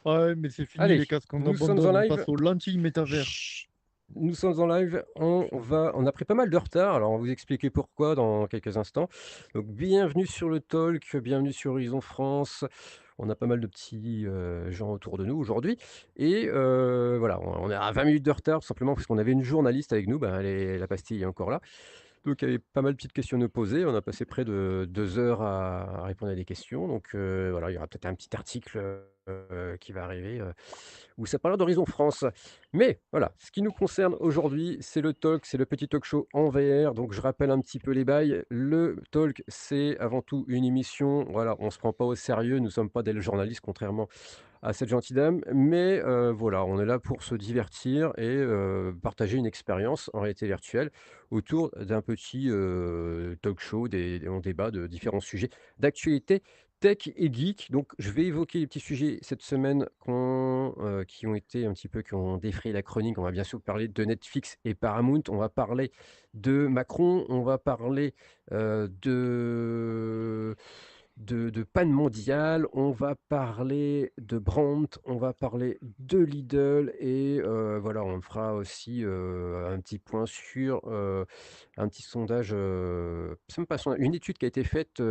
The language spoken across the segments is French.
Ouais, mais c'est fini Allez, les casques, on nous sommes en abandonne, on live. passe aux lentilles métavers. Chut. Nous sommes en live. On a pris pas mal de retard. Alors, on va vous expliquer pourquoi dans quelques instants. Donc, bienvenue sur le talk, bienvenue sur Horizon France. On a pas mal de petits gens autour de nous aujourd'hui. Et voilà, on est à 20 minutes de retard, tout simplement parce qu'on avait une journaliste avec nous. Ben, la pastille est encore là. Donc, il y avait pas mal de petites questions à nous poser. On a passé près de 2 heures à répondre à des questions. Donc, voilà, il y aura peut-être un petit article qui va arriver où ça parlera d'Horizon France. Mais voilà, ce qui nous concerne aujourd'hui, c'est le talk, c'est le petit talk show en VR. Donc, je rappelle un petit peu les bails. Le talk, c'est avant tout une émission. Voilà, on ne se prend pas au sérieux. Nous ne sommes pas des journalistes, contrairement à cette gentille dame. Mais voilà, on est là pour se divertir et partager une expérience en réalité virtuelle autour d'un petit talk show. On débat de différents sujets d'actualité tech et geek. Donc, je vais évoquer les petits sujets cette semaine qui ont été un petit peu, qui ont défrayé la chronique. On va bien sûr parler de Netflix et Paramount. On va parler de Macron. On va parler de panne mondiale, on va parler de Brandt, on va parler de Lidl et voilà, on fera aussi un petit point sur un petit sondage, c'est même pas un sondage, une étude qui a été faite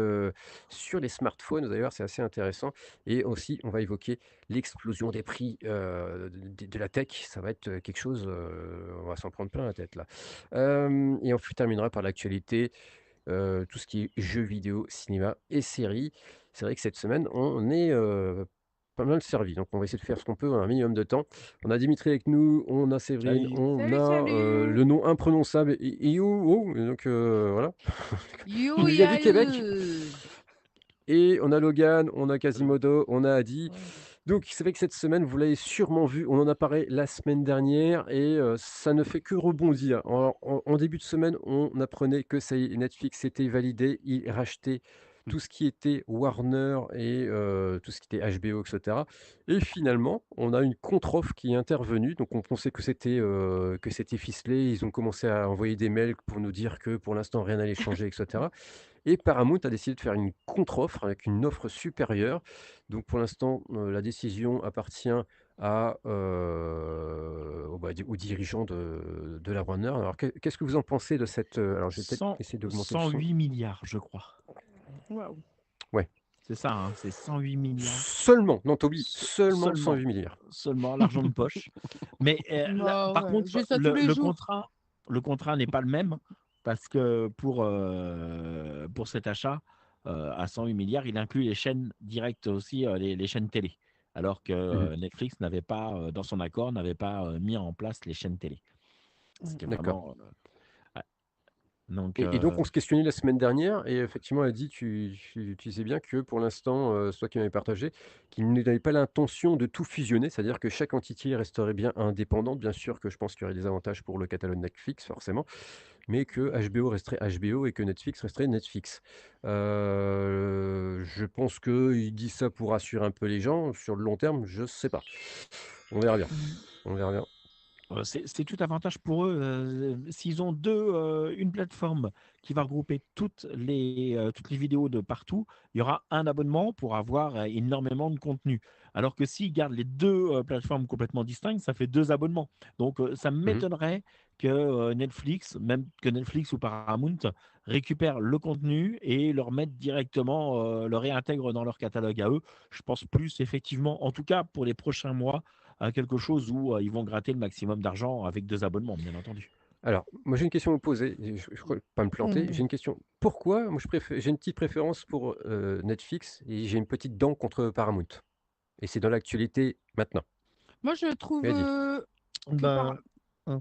sur les smartphones d'ailleurs, c'est assez intéressant. Et aussi, on va évoquer l'explosion des prix de la tech, ça va être quelque chose, on va s'en prendre plein la tête là. Et on terminera par l'actualité tout ce qui est jeux vidéo, cinéma et séries. C'est vrai que cette semaine, on est pas mal servi. Donc, on va essayer de faire ce qu'on peut en un minimum de temps. On a Dimitri avec nous, on a Séverine, Salut. on Salut, a salut! le nom imprononçable Io. Donc, voilà. You, Il vient du ya, Québec. you. Et on a Logan, on a Salut. Quasimodo, on a Adi. Ouais. Donc, c'est vrai que cette semaine, vous l'avez sûrement vu, on en a parlé la semaine dernière et ça ne fait que rebondir. En début de semaine, on apprenait que ça y est, Netflix était validé, il rachetait tout ce qui était Warner et tout ce qui était HBO, etc. Et finalement, on a une contre-offre qui est intervenue. Donc, on pensait que c'était ficelé. Ils ont commencé à envoyer des mails pour nous dire que pour l'instant, rien n'allait changer, etc. Et Paramount a décidé de faire une contre-offre avec une offre supérieure. Donc pour l'instant, la décision appartient aux dirigeants de la Warner. Alors qu'est-ce que vous en pensez de cette... alors je vais peut-être 100 essayer d'augmenter le son. 108 milliards, je crois. Waouh. Ouais. C'est ça, hein, c'est 108 milliards. Seulement, non Toby, seulement Seulement, 108 milliards. seulement l'argent de poche. Mais Bah par ouais, j'ai contre, ça tous les jours. le contrat n'est pas le même parce que pour cet achat à 108 milliards, il inclut les chaînes directes aussi, les chaînes télé. Alors que Mhm. Netflix n'avait pas, dans son accord, n'avait pas mis en place les chaînes télé. Ce qui est D'accord. vraiment. Ouais. Donc, Et donc, on se questionnait la semaine dernière, et effectivement, elle dit, tu sais bien que pour l'instant, c'est toi qui m'avais partagé, qu'il n'avait pas l'intention de tout fusionner, c'est-à-dire que chaque entité resterait bien indépendante. Bien sûr que je pense qu'il y aurait des avantages pour le catalogue Netflix, forcément, mais que HBO resterait HBO et que Netflix resterait Netflix. Je pense qu'il dit ça pour rassurer un peu les gens. Sur le long terme, je sais pas. On verra bien. On verra bien. c'est tout avantage pour eux. S'ils ont une plateforme qui va regrouper toutes les vidéos de partout, il y aura un abonnement pour avoir énormément de contenu. Alors que s'ils gardent les deux plateformes complètement distinctes, ça fait deux abonnements. Donc, ça Mhm. m'étonnerait que Netflix, même que Netflix ou Paramount, récupèrent le contenu et le remettent directement, le réintègrent dans leur catalogue à eux. Je pense plus, effectivement, en tout cas pour les prochains mois, à quelque chose où ils vont gratter le maximum d'argent avec deux abonnements, bien entendu. Alors, moi j'ai une question à vous poser, et je crois pas me planter. J'ai Mhm. une question. Pourquoi, moi j'ai une petite préférence pour Netflix et j'ai une petite dent contre Paramount. Et c'est dans l'actualité maintenant. Moi, je trouve Oui, dit. que par... Bah, hein,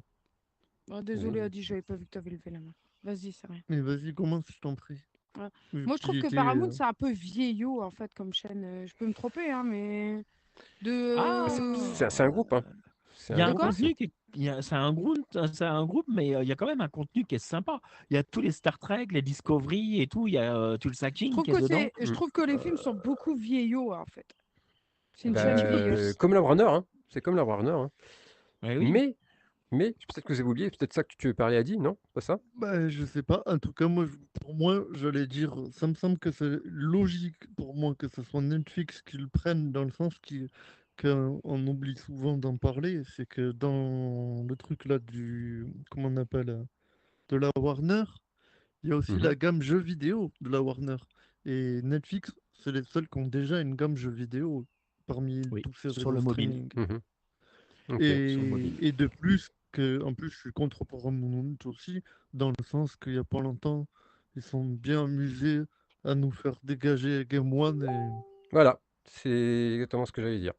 Oh, désolé, Adi, j'avais pas vu que tu avais levé la main. Vas-y, c'est rien. mais vas-y, commence, je t'en prie. Ouais. Vu Moi, que je trouve j'y que étais. Paramount, c'est un peu vieillot, en fait, comme chaîne. Je peux me tromper, hein, mais... C'est un Ah, groupe, hein. C'est il y un a un De groupe quoi? aussi. contenu c'est un groupe, mais il y a quand même un contenu qui est sympa. Il y a tous les Star Trek, les Discovery et tout. Il y a Tulsa King qui est dedans. Je Mm. trouve que les films Euh, sont beaucoup vieillots, en fait. C'est une un chaîne petit peu vieilleuse. plus. Comme la Warner, hein. C'est comme la Warner, hein. Eh oui. Mais, mais, peut-être que vous avez oublié, peut-être ça que tu veux parler à Adi, non? Pas ça? Bah, je sais pas. En tout cas, moi, pour moi, j'allais dire, ça me semble que c'est logique pour moi que ce soit Netflix qui le prenne dans le sens qu'on oublie souvent d'en parler, c'est que dans le truc là comment on appelle, de la Warner, il y a aussi Mhm. la gamme jeux vidéo de la Warner. Et Netflix, c'est les seuls qui ont déjà une gamme jeux vidéo parmi Oui, tous ces sur réseaux le mobile. streaming. Mhm. Ok. Sur le mobile. Et de plus, en plus, je suis contre Paramount aussi, dans le sens qu'il n'y a pas longtemps, ils sont bien amusés à nous faire dégager Game One. Voilà, c'est exactement ce que j'allais dire.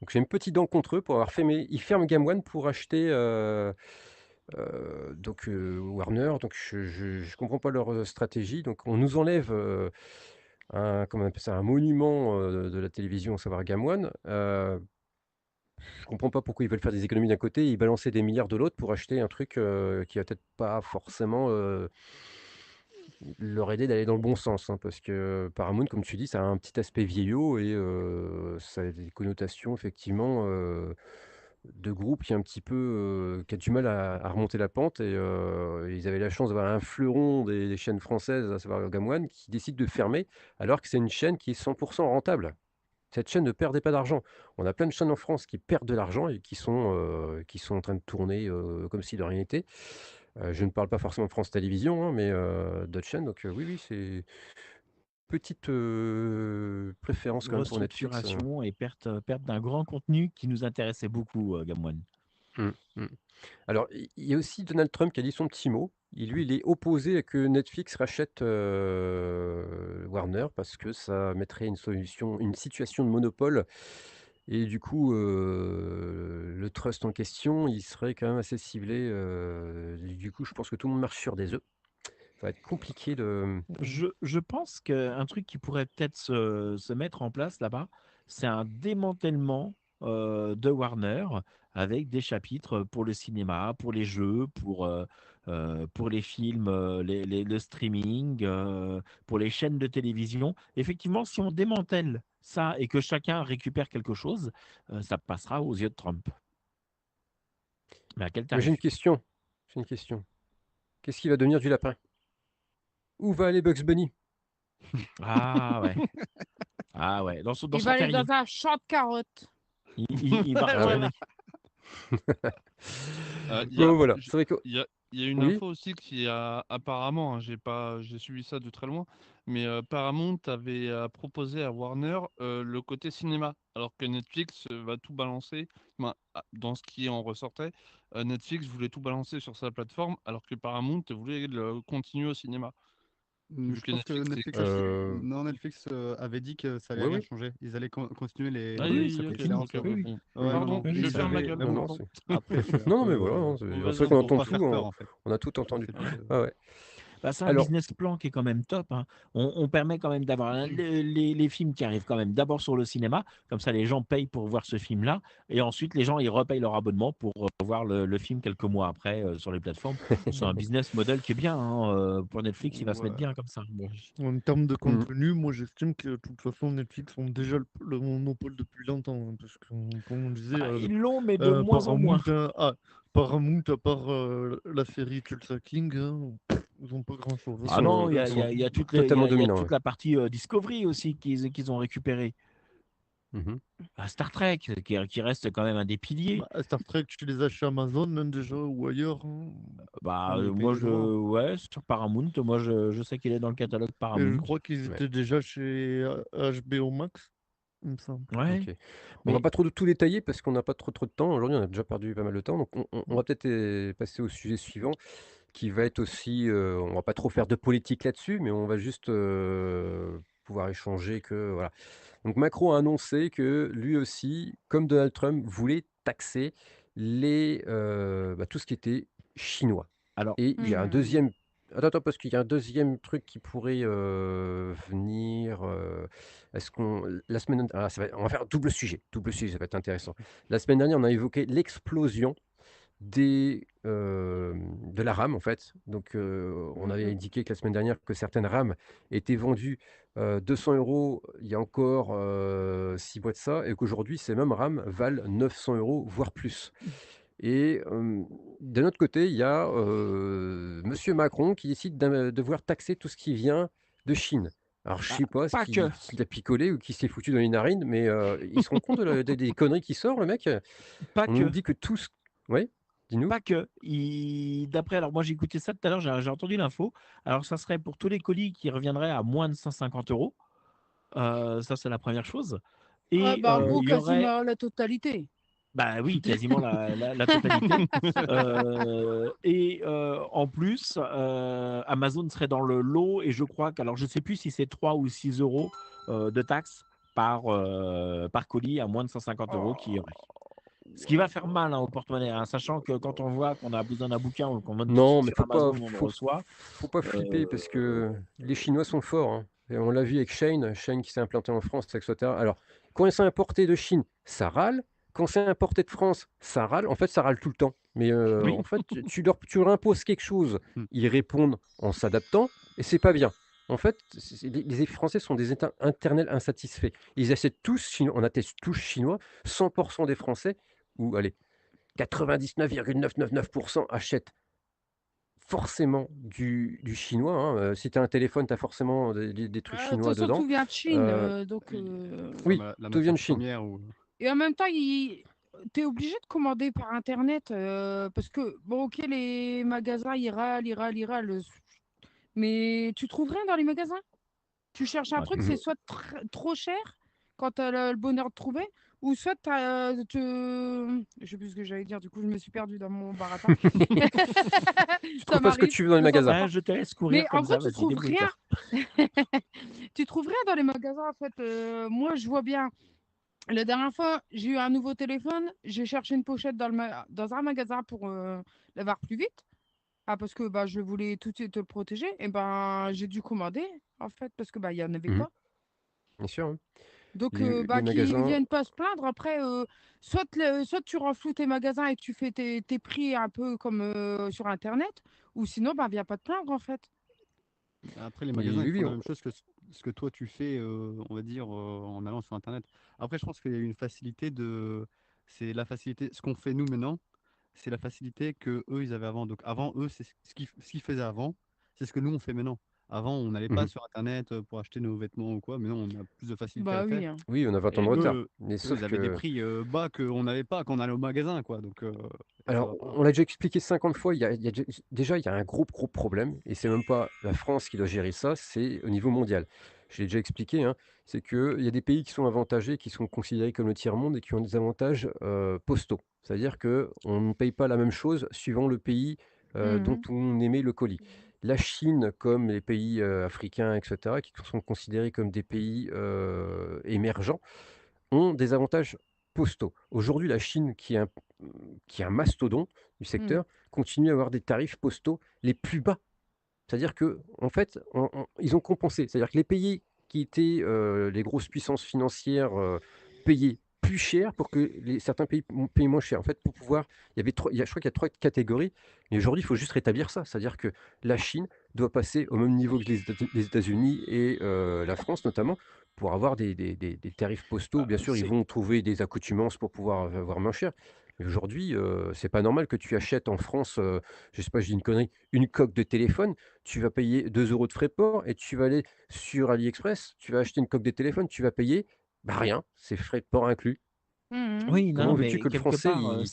Donc j'ai une petite dent contre eux pour avoir fait, mais ils ferment Game One pour acheter Warner. Donc je comprends pas leur stratégie. Donc on nous enlève comment on appelle ça, un monument de la télévision, à savoir Game One. Je comprends pas pourquoi ils veulent faire des économies d'un côté et balancer des milliards de l'autre pour acheter un truc qui va peut-être pas forcément leur aider d'aller dans le bon sens, hein, parce que Paramount, comme tu dis, ça a un petit aspect vieillot et ça a des connotations effectivement de groupe qui est un petit peu qui a du mal à remonter la pente et ils avaient la chance d'avoir un fleuron des chaînes françaises, à savoir Game One, qui décide de fermer alors que c'est une chaîne qui est 100% rentable. Cette chaîne ne perdait pas d'argent. On a plein de chaînes en France qui perdent de l'argent et qui sont en train de tourner comme si de rien n'était. Je ne parle pas forcément de France Télévisions, hein, mais d'autres chaînes. Donc oui, oui, c'est petite préférence quand même pour Netflix. Restructuration et perte d'un grand contenu qui nous intéressait beaucoup, Game One. Mm, mm. Alors, il y a aussi Donald Trump qui a dit son petit mot. Lui, il est opposé à que Netflix rachète Warner parce que ça mettrait une situation de monopole. Et du coup, le trust en question, il serait quand même assez ciblé. Du coup, je pense que tout le monde marche sur des œufs. Ça va être compliqué de. Je pense qu'un truc qui pourrait peut-être se mettre en place là-bas, c'est un démantèlement de Warner avec des chapitres pour le cinéma, pour les jeux, pour les films, le streaming, pour les chaînes de télévision. Effectivement, si on démantèle ça et que chacun récupère quelque chose, ça passera aux yeux de Trump. Mais à quel Moi, j'ai une tarif? question. J'ai une question. Qu'est-ce qui va devenir du lapin? Où va aller Bugs Bunny? Ah ouais, ah ouais, dans Il son va aller terrier. dans un champ de carottes. Il va Ah ouais. retourner. Il y a, Bon, voilà. j- C'est vrai que. il y a une Oui. info aussi qui a apparemment, hein, j'ai suivi ça de très loin, mais Paramount avait proposé à Warner le côté cinéma, alors que Netflix va tout balancer. Ben, dans ce qui en ressortait, Netflix voulait tout balancer sur sa plateforme, alors que Paramount voulait le continuer au cinéma. Vu Je que pense que Netflix Netflix, Euh, non, Netflix avait dit que ça allait Oui, rien oui. changer. Ils allaient continuer Ah Oui, oui, oui, ça oui, ok, les séries continue. ok, anciennes. Oui, oui. bon. Ouais, non, Pardon, non. Oui, je Ils ça. ferme ma avaient, gueule, mais Non, bon, non, pardon. après, c'est un non, non, peu, mais voilà, hein, c'est Mauvaise vrai qu'on info. entend faut pas tout, faire hein. peur en fait. On a tout Ça entendu. fait pas de. Ah ouais. Bah, c'est un Alors, business plan qui est quand même top, hein. On permet quand même d'avoir les films qui arrivent quand même d'abord sur le cinéma, comme ça les gens payent pour voir ce film-là, et ensuite les gens ils repayent leur abonnement pour voir le film quelques mois après sur les plateformes. C'est un business model qui est bien, hein, pour Netflix, il va se mettre Ouais. bien comme ça. Bon. En termes de mm, contenu, moi j'estime que de toute façon Netflix ont déjà le monopole depuis longtemps, hein, parce que comme on disait, Bah, ils l'ont, mais de moins en moins. Paramount, à part la série Tulsa King, hein, ils ont pas grand-chose, ils Ah hein. non, sont, ils sont il y a totalement il y a dominants. toute Ouais. la partie Discovery aussi qu'ils ont récupéré. Mhm. Bah, Star Trek, qui reste quand même un des piliers. Bah, Star Trek, tu les as chez Amazon hein, déjà ou ailleurs, hein. Bah, Ils payent les droits. ouais, sur Paramount, moi, je sais qu'il est dans le catalogue Et je Paramount. crois qu'ils Ouais. étaient déjà chez HBO Max, il me semble. Ouais, Ok. On va mais pas trop tout détailler parce qu'on n'a pas trop de temps. Aujourd'hui, on a déjà perdu pas mal de temps. Donc, on va peut-être passer au sujet suivant qui va être aussi. On va pas trop faire de politique là-dessus, mais on va juste pouvoir échanger que. Voilà. Donc, Macron a annoncé que lui aussi, comme Donald Trump, voulait taxer tout ce qui était chinois. alors, Et il y a un Hmm. deuxième. Attends, parce qu'il y a un deuxième truc qui pourrait venir. Est-ce qu'on. La semaine. On va faire double sujet. Double sujet, ça va être intéressant. La semaine dernière, on a évoqué l'explosion de la RAM, en fait. Donc, on avait Mhm. indiqué que la semaine dernière que certaines RAM étaient vendues 200 euros il y a encore 6 mois de ça, et qu'aujourd'hui, ces mêmes RAM valent 900 euros, voire plus. Et d'un autre côté, il y a Monsieur Macron qui décide de devoir taxer tout ce qui vient de Chine. Alors, je Bah, sais pas pas que. qui l'a picolé ou qui s'est foutu dans les narines, mais il se rend compte des conneries qui sort, le mec. Pas On nous que. dit que tous. Ouais, dis-nous. Pas que. D'après, alors moi j'ai écouté ça tout à l'heure, j'ai entendu l'info. Alors ça serait pour tous les colis qui reviendraient à moins de 150 €. Ça, c'est la première chose. Ah, Et bah, en gros, il y aurait, quasiment la totalité. bah oui, quasiment la totalité. En plus, Amazon serait dans le lot et je crois que, alors je sais plus si c'est 3 ou 6 € de taxes par colis à moins de 150 € qu'il y aurait. Ce qui va faire mal au porte-monnaie, hein, sachant que quand on voit qu'on a besoin d'un bouquin ou qu'on donne tout de Non, suite mais sur Amazon, on le reçoit. faut pas flipper parce que les Chinois sont forts, hein. Et on l'a vu avec Shane qui s'est implanté en France, etc. Alors, quand c'est importé de Chine, ça râle. Quand c'est importé de France, ça râle. En fait, ça râle tout le temps. Mais Oui. en fait, tu leur imposes quelque chose, Hmm. ils répondent en s'adaptant, et c'est pas bien. En fait, les Français sont des internels insatisfaits. Ils achètent tous, on atteste tous chinois, 100% des Français, ou allez, 99,999% achètent forcément du chinois, hein. Si tu as un téléphone, tu as forcément des trucs De toute chinois façon, dedans. tout vient de Chine. Oui, Oui, la tout vient matière de Chine. première Et en même temps, tu es obligé de commander par Internet parce que, bon, ok, les magasins, ils râlent. Mais tu trouves rien dans les magasins. Tu cherches un Bah, truc, Mhm. c'est soit trop cher quand tu as le bonheur de trouver, ou soit je sais plus ce que j'allais dire, du coup, je me suis perdue dans mon baratin. Tu Ça trouves pas ce que m'arrive tu veux dans les de temps en magasins. temps. je te laisse Mais courir en comme gros, ça, tu vas-y, trouves rien. débrouille-toi. Tu trouves rien dans les magasins, en fait. Moi, je vois bien. La dernière fois, j'ai eu un nouveau téléphone. J'ai cherché une pochette dans un magasin pour l'avoir plus vite. Ah, parce que bah, je voulais tout de suite le protéger. Et ben, j'ai dû commander, en fait, parce que bah, il n'y en avait Mhm. pas. Bien sûr, hein. Donc, Les bah, qu'ils magasins, viennent pas se plaindre. Après, soit tu renfloues tes magasins et tu fais tes prix un peu comme sur Internet, ou sinon, bah, viens pas te plaindre, en fait. Après, les magasins, oui, ils oui, font la même chose que ce que toi tu fais, on va dire, en allant sur Internet. Après, je pense qu'il y a une facilité de. C'est la facilité. Ce qu'on fait nous maintenant, c'est la facilité que eux ils avaient avant. Donc avant, eux, c'est ce qu'ils faisaient avant, c'est ce que nous on fait maintenant. Avant, on n'allait pas Mhm. sur Internet pour acheter nos vêtements ou quoi. Maintenant, on a plus de facilité à Bah le faire. oui, hein. Oui, on a 20 ans Et de retard. eux, Mais eux, sauf ils avaient des que, prix bas qu'on n'avait pas quand on allait au magasin, quoi. Donc, ça alors, va pas. on l'a déjà expliqué 50 fois, déjà, il y a un gros problème, et c'est même pas la France qui doit gérer ça, c'est au niveau mondial. Je l'ai déjà expliqué, hein, c'est qu'il y a des pays qui sont avantagés, qui sont considérés comme le tiers-monde et qui ont des avantages postaux. C'est-à-dire qu'on ne paye pas la même chose suivant le pays dont Mhm. on émet le colis. La Chine, comme les pays africains, etc., qui sont considérés comme des pays émergents, ont des avantages postaux. Aujourd'hui, la Chine, qui est un mastodon du Mhm. secteur, continue à avoir des tarifs postaux les plus bas. C'est-à-dire que, en fait, ils ont compensé. C'est-à-dire que les pays qui étaient les grosses puissances financières payaient plus cher pour que certains pays payent moins cher. En fait, pour pouvoir, je crois qu'il y a 3 catégories, mais aujourd'hui, il faut juste rétablir ça. C'est-à-dire que la Chine doit passer au même niveau que les États-Unis et la France, notamment, pour avoir des tarifs postaux. Bah, Bien sûr, ils vont trouver des accoutumances pour pouvoir avoir moins cher. Mais aujourd'hui, c'est pas normal que tu achètes en France, je sais pas, je dis une connerie, une coque de téléphone, tu vas payer 2 € de frais de port et tu vas aller sur AliExpress, tu vas acheter une coque de téléphone, tu vas payer, bah rien, c'est frais de port inclus. Mhm. Oui, Comment non, veux-tu mais que le quelque français, part, il...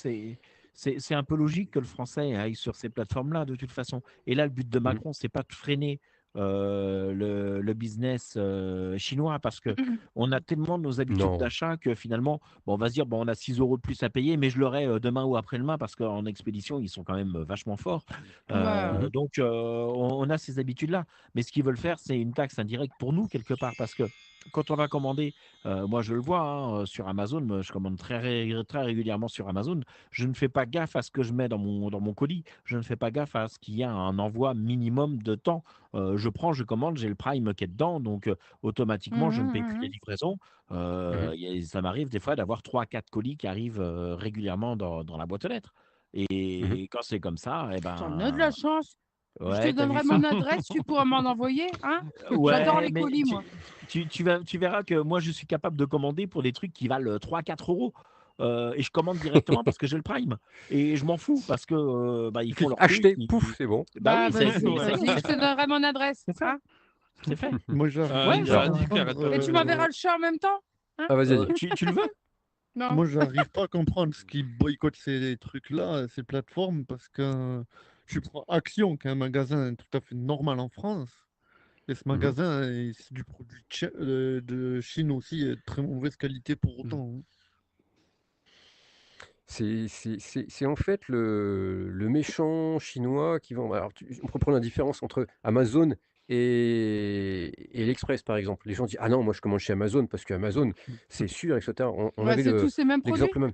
c'est un peu logique que le français aille sur ces plateformes-là, de toute façon. Et là, le but de Mhm, Macron, c'est pas de freiner le business chinois, parce que on a tellement nos habitudes Non. d'achat que finalement, bon, on va se dire, bon, on a 6 € de plus à payer, mais je l'aurai demain ou après-demain, parce qu'en expédition, ils sont quand même vachement forts. Ouais. Mhm, Donc, on a ces habitudes-là. Mais ce qu'ils veulent faire, c'est une taxe indirecte pour nous, quelque part, parce que quand on va commander, moi, je le vois, hein, sur Amazon, je commande très régulièrement sur Amazon. Je ne fais pas gaffe à ce que je mets dans mon colis. Je ne fais pas gaffe à ce qu'il y a un envoi minimum de temps. Je prends, je commande, j'ai le Prime qui est dedans, donc automatiquement, je ne paye plus les Mhm. livraisons. mhm. Ça m'arrive des fois d'avoir 3, 4 colis qui arrivent régulièrement dans la boîte aux lettres. Mhm. Et quand c'est comme ça, eh T'en as de la ben, chance. Je te ouais, t'as vu donnerai ça? mon adresse, tu pourras m'en envoyer, hein? J'adore Ouais, les mais colis, moi. tu verras que moi, je suis capable de commander pour des trucs qui valent 3, 4 €. Et je commande directement parce que j'ai le Prime. Et je m'en fous parce que bah, ils Tu font cliques leur truc. acheter, pouf, c'est bon. Bah Bah, oui, vas-y, c'est vas-y, je te donnerai mon adresse, c'est ça. hein? C'est fait. Moi, j'arrive Ouais, il y pas a à ça. Radif qui arrête comprendre. pas Et de tu jouer. m'enverras le chat en même temps? Hein? Ah, vas-y. Tu le veux? Non. Moi, j'arrive pas à comprendre ce qui boycotte ces trucs-là, ces plateformes, parce que tu prends Action, qui est un magasin tout à fait normal en France, et ce Mhm. magasin, c'est du produit de Chine aussi, et de très mauvaise qualité pour autant. Hein. C'est en fait le méchant chinois qui vend. Alors, on peut prendre la différence entre Amazon et l'Express, par exemple. Les gens disent, ah non, moi je commande chez Amazon parce que Amazon, c'est sûr, etc. On Ouais, avait c'est tous ces mêmes produits? l'exemple même.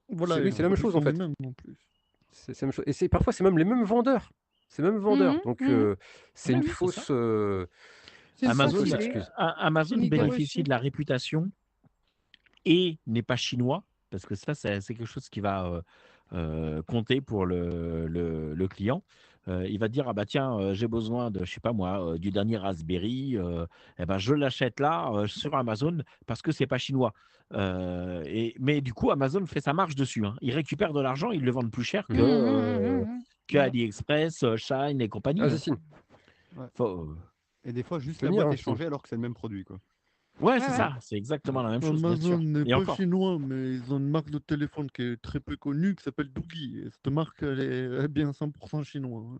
Voilà, et Oui, les c'est la même produits chose en sont les fait. mêmes en plus. C'est la même chose. Et parfois, c'est même les mêmes vendeurs. C'est même vendeurs. Mhm, Donc, mhm. c'est Ouais, une oui, c'est ça. fausse, C'est une Amazon, fausse fausse idée. excuse. C'est Amazon une idée Ouais. bénéficie reçue. de la réputation et n'est pas chinois, parce que ça, c'est quelque chose qui va compter pour le client. Il va dire, ah bah tiens, j'ai besoin de, je sais pas moi, du dernier Raspberry, eh ben, je l'achète là, sur Amazon, parce que c'est pas chinois. Mais du coup, Amazon fait sa marge dessus. Hein. Ils récupèrent de l'argent, ils le vendent plus cher Mhm. que AliExpress, Shine et compagnie. Ah, Hein. si. Ouais. Faut- Et des fois, juste la Tenir, boîte hein, est changée alors que c'est le même produit, quoi. Ouais, Ouais, c'est ouais. ça, c'est exactement la même chose, bien Amazon sûr. n'est Et pas encore. chinois, mais ils ont une marque de téléphone qui est très peu connue, qui s'appelle Doogie. Et cette marque, elle est bien 100% chinois. Hein.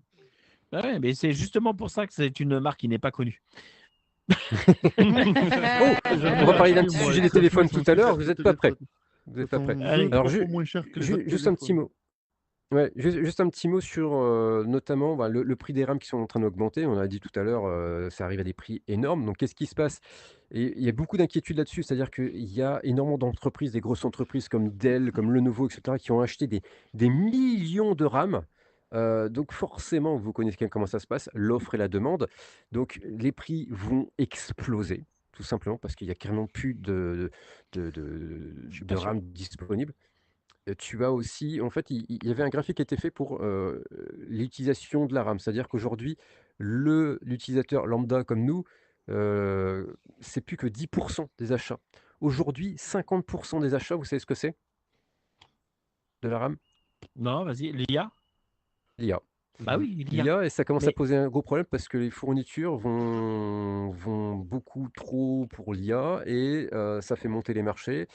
Ah ouais, mais c'est justement pour ça que c'est une marque qui n'est pas connue. Oh, J'en on ai va parler d'un acheté, petit moi, sujet des franchement, ils téléphones sont tout à l'heure. super Vous ces n'êtes pas prêts. téléphones. Vous Ils n'êtes pas prêts. sont Allez. 2 ou 3 Alors, fois moins chers que les autres juste un petit téléphones. mot. Ouais, juste un petit mot sur notamment le prix des rames qui sont en train d'augmenter. On a dit tout à l'heure, ça arrive à des prix énormes. Donc, qu'est-ce qui se passe? Et il y a beaucoup d'inquiétudes là-dessus. C'est-à-dire qu'il y a énormément d'entreprises, des grosses entreprises comme Dell, comme Lenovo, etc., qui ont acheté des millions de rames. Donc, forcément, vous connaissez bien comment ça se passe, l'offre et la demande. Donc, les prix vont exploser, tout simplement, parce qu'il n'y a carrément plus Je suis de pas sûr. RAM disponibles. Tu as aussi, en fait, il y avait un graphique qui était fait pour l'utilisation de la RAM. C'est-à-dire qu'aujourd'hui, l'utilisateur lambda comme nous, c'est plus que 10% des achats. Aujourd'hui, 50% des achats, vous savez ce que c'est de la RAM? Non, vas-y, l'IA? L'IA. Bah oui, l'IA. L'IA, et ça commence à Mais poser un gros problème parce que les fournitures vont beaucoup trop pour l'IA et ça fait monter les marchés.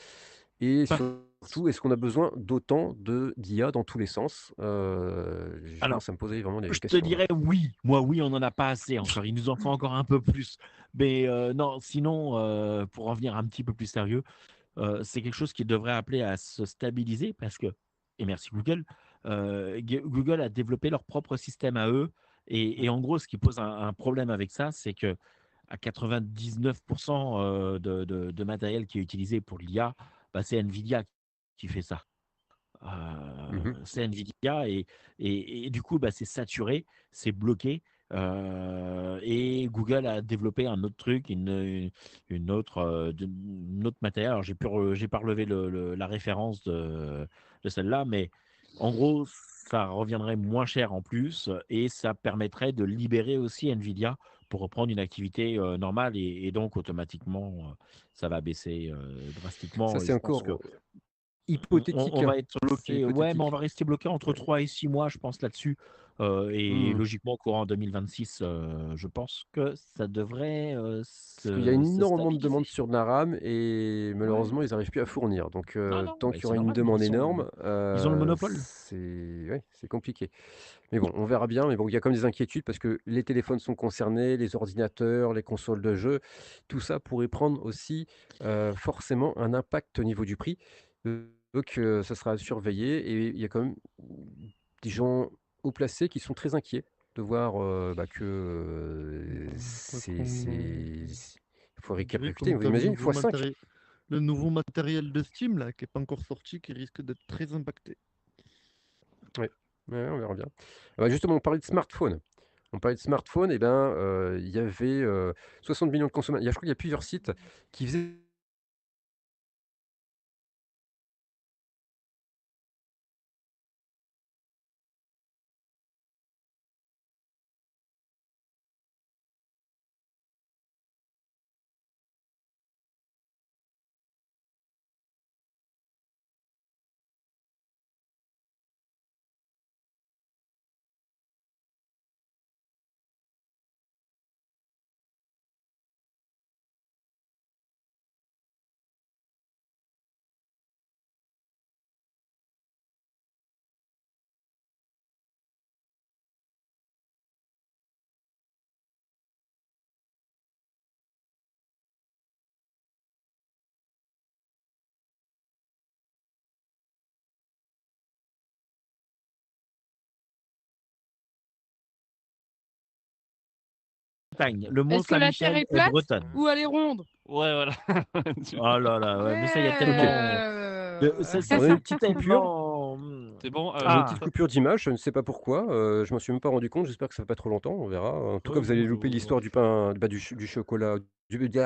Et pas- surtout, est-ce qu'on a besoin d'autant d'IA dans tous les sens? Je alors, commence à me poser vraiment des je te questions là. dirais oui. Moi, oui, on n'en a pas assez encore. Il nous en faut encore un peu plus. Mais non, sinon, pour en venir un petit peu plus sérieux, c'est quelque chose qui devrait appeler à se stabiliser parce que, et merci Google, Google a développé leur propre système à eux. Et en gros, ce qui pose un problème avec ça, c'est que à 99% de matériel qui est utilisé pour l'IA, bah, c'est NVIDIA qui fait ça. Mhm. C'est NVIDIA et du coup, bah, c'est saturé, c'est bloqué. Et Google a développé un autre truc, une autre matériel. Alors, j'ai pas relevé la référence de celle-là, mais en gros, ça reviendrait moins cher en plus et ça permettrait de libérer aussi NVIDIA pour reprendre une activité normale et donc automatiquement, ça va baisser Ça, drastiquement. Et c'est je pense que encore hypothétique, on hein. va être C'est bloqué, ouais, mais on hypothétique. va rester bloqué entre Ouais. 3 et 6 mois, je pense, là-dessus. Et Hmm. logiquement, courant 2026, je pense que ça devrait Parce qu'il y a se énormément de stabiliser. demandes sur de la RAM et Ouais. malheureusement, ils n'arrivent plus à fournir. Donc, Non, non, tant mais qu'il y c'est aura une normal. demande énorme, Ils ont le monopole. c'est compliqué. Mais bon, on verra bien. Mais bon, il y a comme des inquiétudes parce que les téléphones sont concernés, les ordinateurs, les consoles de jeux, tout ça pourrait prendre aussi forcément un impact au niveau du prix. Donc, ça sera à surveiller. Et il y a quand même des gens haut placés qui sont très inquiets de voir que Pas qu'on- il faut Je dirais répercuter. comme Vous tu as imaginez, x5. le nouveau matériel de Steam là, qui n'est pas encore sorti, qui risque d'être très impacté. Ouais. Ouais, on verra bien. Justement, on parlait de smartphone. On parlait de smartphone, et ben, il y avait 60 millions de consommateurs. Je crois qu'il y a plusieurs sites qui faisaient Bretagne. Le Mont Est-ce que la Terre Saint-Michel est est plate bretonne. ou elle est ronde? Ouais, voilà. Tu- Oh là là, ouais, mais ça, il y a Ok. tellement. Ça, Alors, on a une petite coupure. tellement. C'est bon. On a une Ah, petite coupure d'image, je ne sais pas pourquoi. Je m'en suis même pas rendu compte. J'espère que ça va pas trop longtemps. On verra. En tout cas, vous allez louper l'histoire du pain, du chocolat,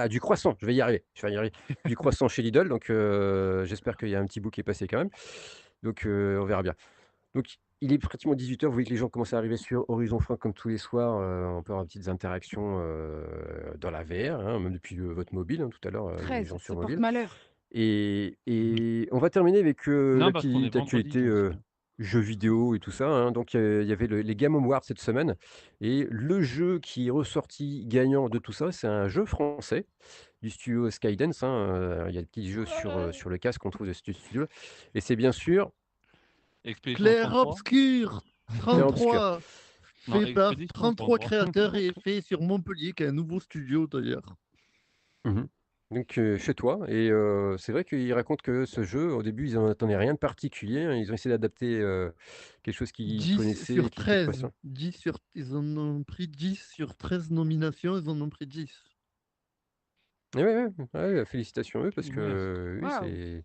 du croissant. Je vais y arriver. Je vais y arriver. Du croissant chez Lidl. Donc, j'espère qu'il y a un petit bout qui est passé quand même. Donc, on verra bien. Donc, il est pratiquement 18h. Vous voyez que les gens commencent à arriver sur Horizon Frein comme tous les soirs. On peut avoir des petites interactions dans la VR, hein, même depuis votre mobile. Hein, tout à l'heure, il y a des 13, gens ça sur porte mobile. malheur. Et on va terminer avec Non, parce qu'on est vendredi, l'actualité donc c'est bien. jeux vidéo et tout ça. Hein. Donc, il y avait les Game Awards cette semaine. Et le jeu qui est ressorti gagnant de tout ça, c'est un jeu français du studio Skydance. Hein. Il y a des petits jeux sur le casque qu'on trouve de ce studio. Et c'est bien sûr Expédition Clair 33. Obscur Clair Obscur. 33, Non, fait par Expédition 33 33. créateurs et fait sur Montpellier, qui est un nouveau studio d'ailleurs. Mhm. Donc, chez toi. Et c'est vrai qu'il raconte que ce jeu, au début, ils n'en attendaient rien de particulier. Hein. Ils ont essayé d'adapter quelque chose qu'ils 10 connaissaient sur et qui était 13. passant. 10 sur... Ils en ont pris 10 sur 13 nominations, ils en ont pris 10. Et ouais, félicitations à eux parce Punaise. que oui, Waouh,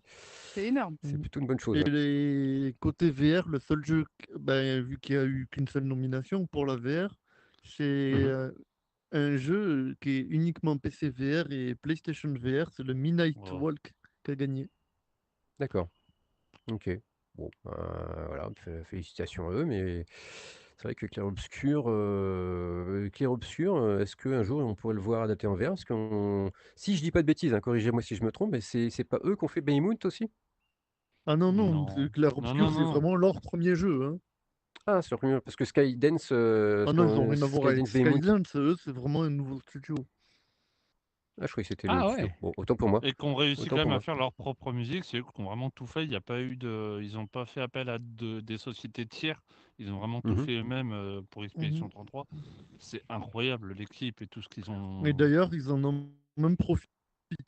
c'est énorme. c'est plutôt une bonne chose. Et Hein. les côté VR, le seul jeu, ben, vu qu'il n'y a eu qu'une seule nomination pour la VR, c'est Mhm. un jeu qui est uniquement PC VR et PlayStation VR, c'est le Midnight Wow. Walk qui a gagné. D'accord. Ok. Bon, voilà, félicitations à eux, mais c'est vrai que Clair Obscur, est-ce qu'un jour on pourrait le voir adapté en VR? Parce qu'on... Si je dis pas de bêtises, hein, corrigez-moi si je me trompe, mais c'est pas eux qui ont fait Baymount aussi? Ah non, non, Non. Clair Non, Obscur, non, c'est non. vraiment leur premier jeu. Hein. Ah, sur parce que Skydance, Ah non, ils n'ont rien à voir avec Skydance Baymount. Skylands, eux, c'est vraiment un nouveau studio. Ah, je croyais que c'était le ah studio. ouais. Bon, autant pour moi. Et qu'on réussit Autant quand pour même à moi. faire leur propre musique, c'est eux qui ont vraiment tout fait. Il n'y a pas eu de, ils n'ont pas fait appel à des sociétés tiers. Ils ont vraiment tout Mhm. fait eux-mêmes pour Expédition Mhm. 33. C'est incroyable l'équipe et tout ce qu'ils Et ont. d'ailleurs, ils en ont même profité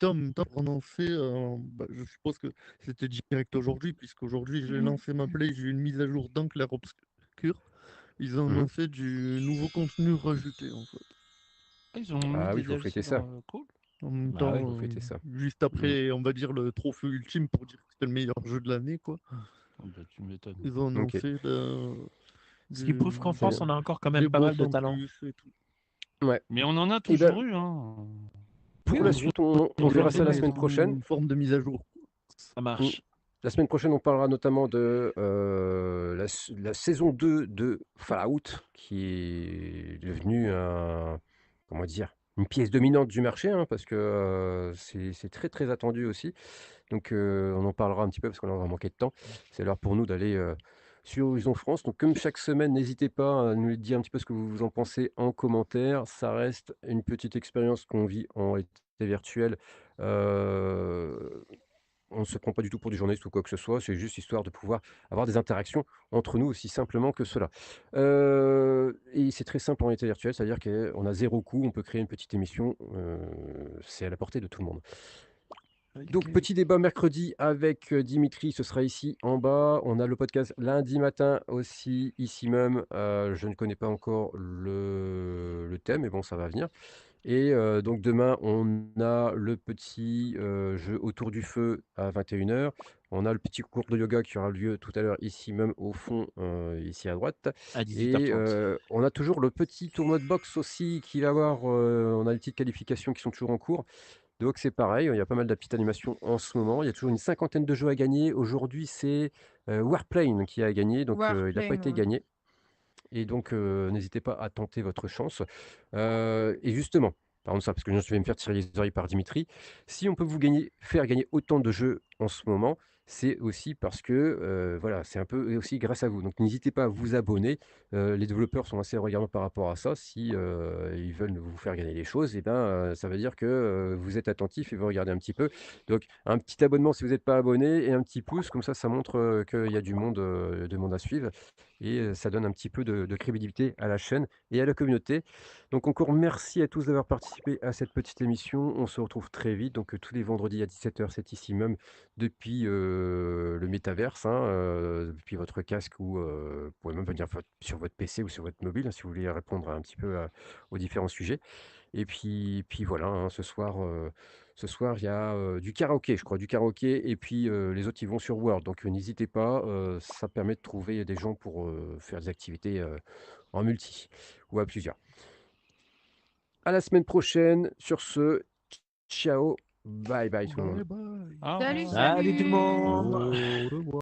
en même temps pour lancer, je suppose que c'était direct aujourd'hui, puisqu'aujourd'hui j'ai Mhm. lancé ma play, j'ai eu une mise à jour dans Clair Obscur. Ils ont Mhm. annoncé du nouveau contenu rajouté en fait. Ah, ils ont mis Ah oui, des il faut fêter DLC ça. dans cool. En même Bah temps, ouais. Faut fêter ça. juste Mhm. après, on va dire le trophée ultime pour dire que c'était le meilleur jeu de l'année, quoi. Oh, bah, tu m'étonnes. Ils ont Ok. annoncé Ce qui prouve qu'en du- Très France, bien. on a encore quand des même pas mal boss de en talent. plus et tout. Ouais. Mais on en a Et ben, toujours eu, hein. pour Oui, la En oui, gros, suite, on ils verra l'ont ça la fait semaine sous prochaine. forme de mise à jour. ça Mm. marche. La semaine prochaine, on parlera notamment de la saison 2 de Fallout, qui est devenue comment dire, une pièce dominante du marché, hein, parce que c'est très très attendu aussi. Donc on en parlera un petit peu parce qu'on aura manqué de temps. C'est l'heure pour nous d'aller sur Horizon France. Donc comme chaque semaine, n'hésitez pas à nous dire un petit peu ce que vous en pensez en commentaire. Ça reste une petite expérience qu'on vit en réalité virtuelle. Euh, on ne se prend pas du tout pour des journalistes ou quoi que ce soit, c'est juste histoire de pouvoir avoir des interactions entre nous aussi simplement que cela. Et c'est très simple en réalité virtuelle, c'est-à-dire qu'on a zéro coût, on peut créer une petite émission, c'est à la portée de tout le monde. Donc, Ok. petit débat mercredi avec Dimitri, ce sera ici en bas. On a le podcast lundi matin aussi, ici même. Je ne connais pas encore le thème, mais bon, ça va venir. Et donc demain, on a le petit jeu autour du feu à 21h. On a le petit cours de yoga qui aura lieu tout à l'heure ici même au fond, ici à droite. À Et 18h30. on a toujours le petit tournoi de boxe aussi qui va avoir, on a les petites qualifications qui sont toujours en cours. Donc c'est pareil, il y a pas mal de petites animations en ce moment. Il y a toujours une cinquantaine de jeux à gagner. Aujourd'hui, c'est Warplane qui a gagné, donc il n'a pas Warplane, été ouais. gagné. Et donc, n'hésitez pas à tenter votre chance. Et justement, parlons de ça, parce que je vais me faire tirer les oreilles par Dimitri. Si on peut faire gagner autant de jeux en ce moment, c'est aussi parce que voilà, c'est un peu aussi grâce à vous. Donc n'hésitez pas à vous abonner. Les développeurs sont assez regardants par rapport à ça. Si ils veulent vous faire gagner les choses, et ben, ça veut dire que vous êtes attentif et vous regardez un petit peu. Donc un petit abonnement si vous n'êtes pas abonné et un petit pouce, comme ça montre qu'il y a du monde à suivre et ça donne un petit peu de crédibilité à la chaîne et à la communauté. Donc encore merci à tous d'avoir participé à cette petite émission. On se retrouve très vite, donc tous les vendredis à 17h, c'est ici même depuis le métaverse depuis votre casque ou vous pouvez même venir sur votre PC ou sur votre mobile si vous voulez répondre un petit peu aux différents sujets. Et puis voilà, ce soir, il y a du karaoké, je crois, du karaoké. Et puis les autres, ils vont sur Word. Donc n'hésitez pas, ça permet de trouver des gens pour faire des activités en multi ou à plusieurs. À la semaine prochaine. Sur ce, ciao, bye bye tout le monde. Bye bye. Au Salut, revoir. Salut tout le salut. monde. Au revoir.